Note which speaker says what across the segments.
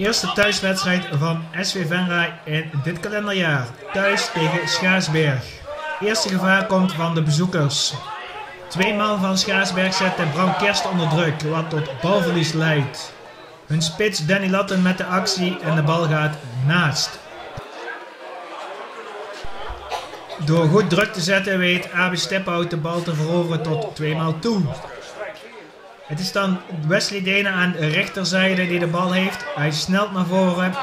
Speaker 1: Eerste thuiswedstrijd van SV Venray in dit kalenderjaar. Thuis tegen Schaarsberg. Eerste gevaar komt van de bezoekers. Twee man van Schaarsberg zetten Bram Kerst onder druk, wat tot balverlies leidt. Hun spits Danny Latten met de actie en de bal gaat naast. Door goed druk te zetten weet Abi Stephout de bal te veroveren tot 2 maal toe. Het is dan Wesley Denen aan de rechterzijde die de bal heeft. Hij snelt naar voren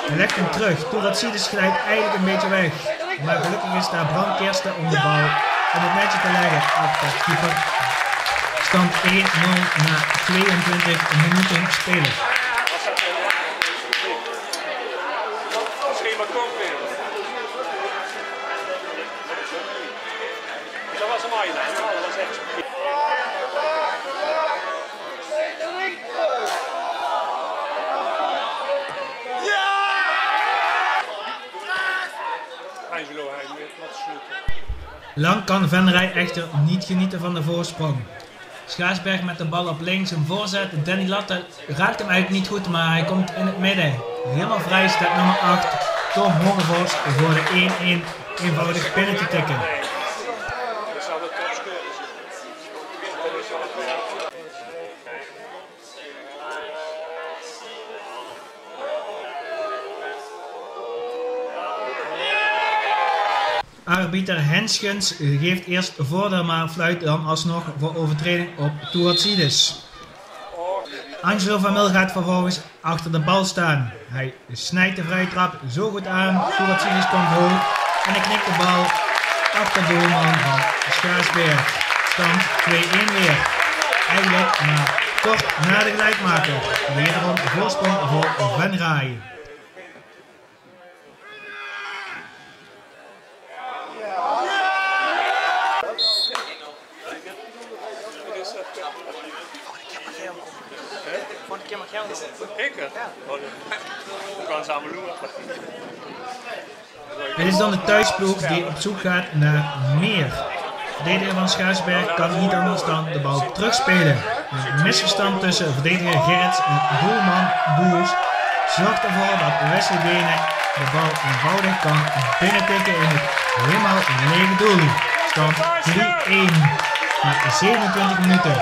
Speaker 1: en legt hem terug. Toeratsides glijdt eigenlijk een beetje weg. Maar gelukkig is daar Bram Kersten om de bal in het netje te leggen achter keeper. Stand 1-0 na 22 minuten spelen.
Speaker 2: Dat was een mooie lijn, dat was echt.
Speaker 1: Lang kan Venray echter niet genieten van de voorsprong. Schaarsberg met de bal op links, een voorzet. Danny Latten raakt hem eigenlijk niet goed, maar hij komt in het midden. Helemaal vrij staat nummer 8, Tom Hongevorst, voor de 1-1 eenvoudig binnen te tikken. Arbiter Henschens geeft eerst voordeel, maar fluit dan alsnog voor overtreding op Toeratsides. Angelo van Mil gaat vervolgens achter de bal staan. Hij snijdt de vrije trap zo goed aan. Toeratsides komt hoog en hij knikt de bal achter de doelman van Schaarsberg. Stand 2-1 weer. Eigenlijk maar kort na de gelijkmaker. Wederom voorsprong voor Venray. Het is dan de thuisploeg die op zoek gaat naar meer. Verdediger van Schaarsberg kan niet anders dan de bal terugspelen. Een misverstand tussen verdediger Gerrits en doelman Boers zorgt ervoor dat Wesley Denen de bal eenvoudig kan binnentikken in het helemaal lege doel. Stand 3-1 na 27 minuten.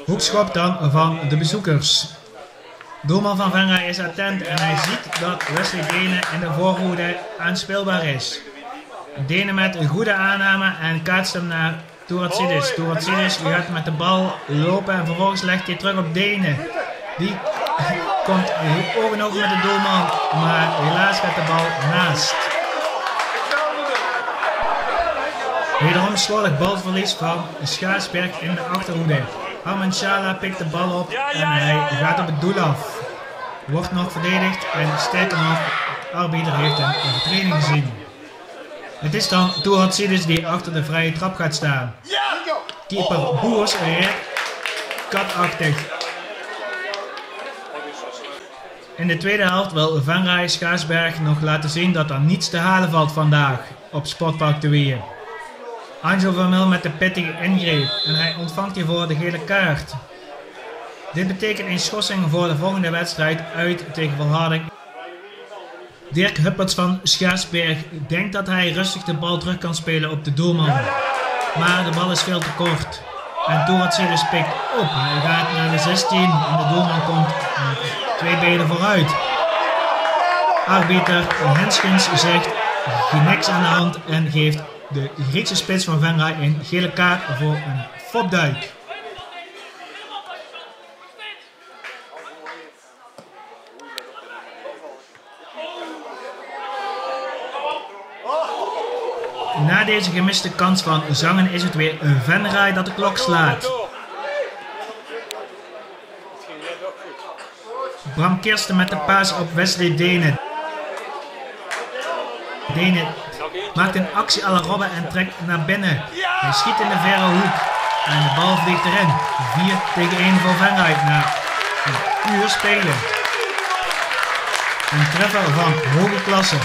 Speaker 1: Hoekschop dan van de bezoekers. Doelman van Venray is attent en hij ziet dat Wesley Denen in de voorhoede aanspeelbaar is. Denen met een goede aanname en kaatst hem naar Toeratsides. Toeratsides gaat met de bal lopen en vervolgens legt hij terug op Denen. Die komt oog in oog met de doelman, maar helaas gaat de bal naast. Wederom slordig balverlies van Schaarsberg in de achterhoede. Arman Shala pikt de bal op en hij gaat op het doel af. Wordt nog verdedigd en sterker nog, de arbiter heeft een overtreding gezien. Het is dan Toeratsides die achter de vrije trap gaat staan. Keeper Boers redt katachtig. In de tweede helft wil Venray Schaarsberg nog laten zien dat er niets te halen valt vandaag op Sportpark de Weeën. Angelo van Mil met de pittige ingreep en hij ontvangt hiervoor de gele kaart. Dit betekent een schorsing voor de volgende wedstrijd uit tegen Volharding. Dirk Hupperts van Schaarsberg denkt dat hij rustig de bal terug kan spelen op de doelman. Maar de bal is veel te kort. En Toeratsides pikt op. Hij gaat naar de 16 en de doelman komt met 2 benen vooruit. Arbiter Henschens zegt niks aan de hand en geeft de Griekse spits van Venray een gele kaart voor een fopduik. Na deze gemiste kans van Zangen is het weer Venray dat de klok slaat. Bram Kirsten met de paas op Wesley Denen. Denen maakt een actie à la Robben en trekt naar binnen. Hij schiet in de verre hoek en de bal vliegt erin. 4-1 voor Venray na een uur spelen. Een treffer van hoge klasse.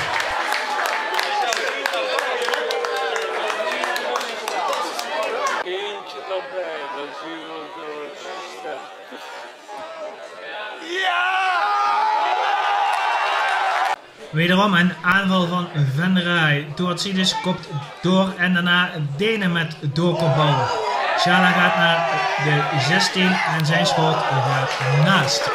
Speaker 1: Wederom een aanval van Venray. Toratsidis kopt door en daarna Denen met doorkopbal. Schala gaat naar de 16 en zijn schot gaat naast.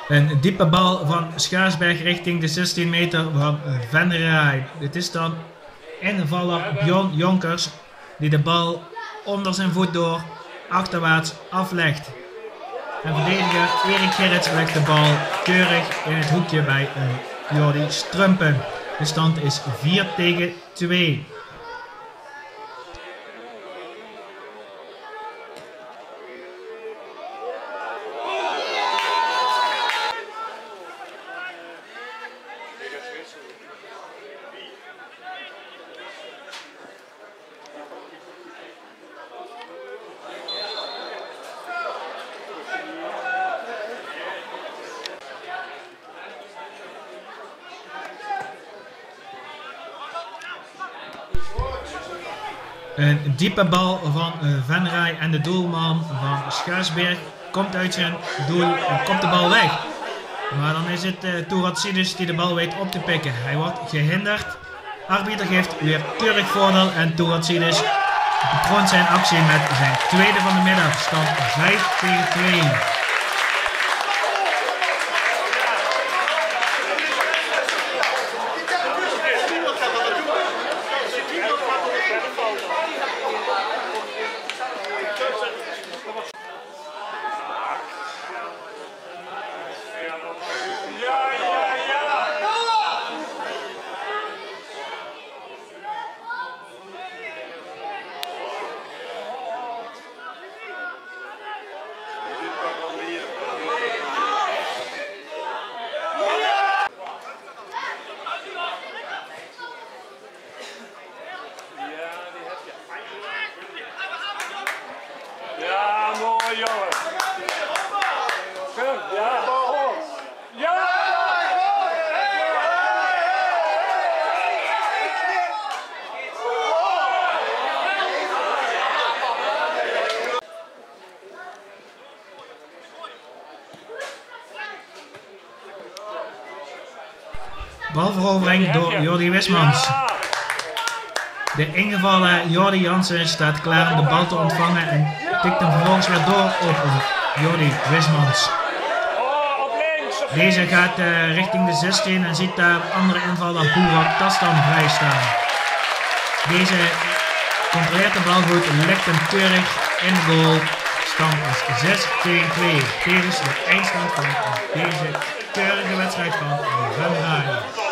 Speaker 1: Een diepe bal van Schaarsberg richting de 16 meter van Venray. Dit is dan invaller Bjorn Jonkers die de bal onder zijn voet door achterwaarts aflegt. En verdediger Erik Gerrits legt de bal keurig in het hoekje bij Jordi Strumpen. De stand is 4-2. Een diepe bal van Venray en de doelman van Schaarsberg komt uit zijn doel en komt de bal weg. Maar dan is het Toratsidis die de bal weet op te pikken. Hij wordt gehinderd. Arbiter geeft weer keurig voordeel en Toratsidis bekroont zijn actie met zijn tweede van de middag. Stand 5-2. Balverovering door Jordi Wismans. De ingevallen Jordi Jansen staat klaar om de bal te ontvangen en tikt hem vervolgens weer door op Jordi Wismans. Deze gaat richting de 16 en ziet daar andere invaller Burak Tastan vrij staan. Deze controleert de bal goed, legt hem keurig in de goal. Stand is 6-2. Tevens de eindstand van deze keurige wedstrijd van Venray.